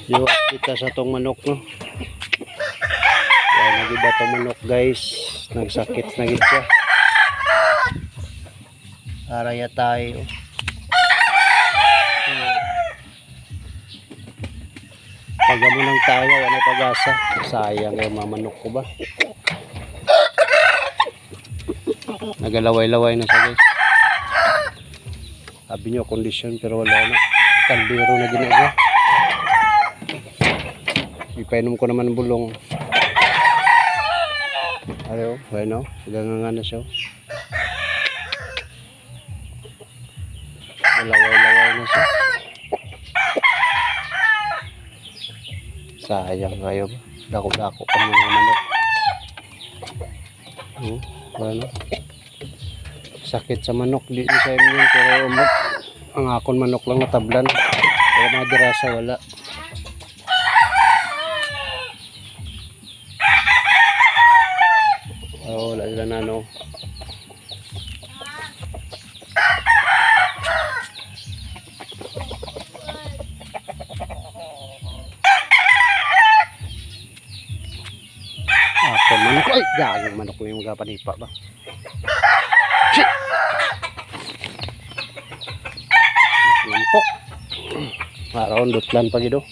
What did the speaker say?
Yo, kita sa tong manok no. Yan nagiba tong manok guys. Nagsakit na gid siya. Araya tayo. Pagamo lang tayo, ano pag-asa. Sayang yung mga manok ko ba. Nagalaway-laway na siya guys. Sabi nyo kondisyon pero wala na. Kaldero na ginagawa. Ipainom ko naman bulong. Ayaw, bueno, ganganga na siya. Laway-laway na siya. Sayang kayo ba? Dako-dako pa mga manok. Bueno. Sakit sa manok, di sa inyo pero ang akon manok lang natablan. Pero mga dirasa wala. Wala sila na no. Akon manok, ay gagang manok na yung magapanipa ba. Shit! Lampok. Araw dutlan pag ito.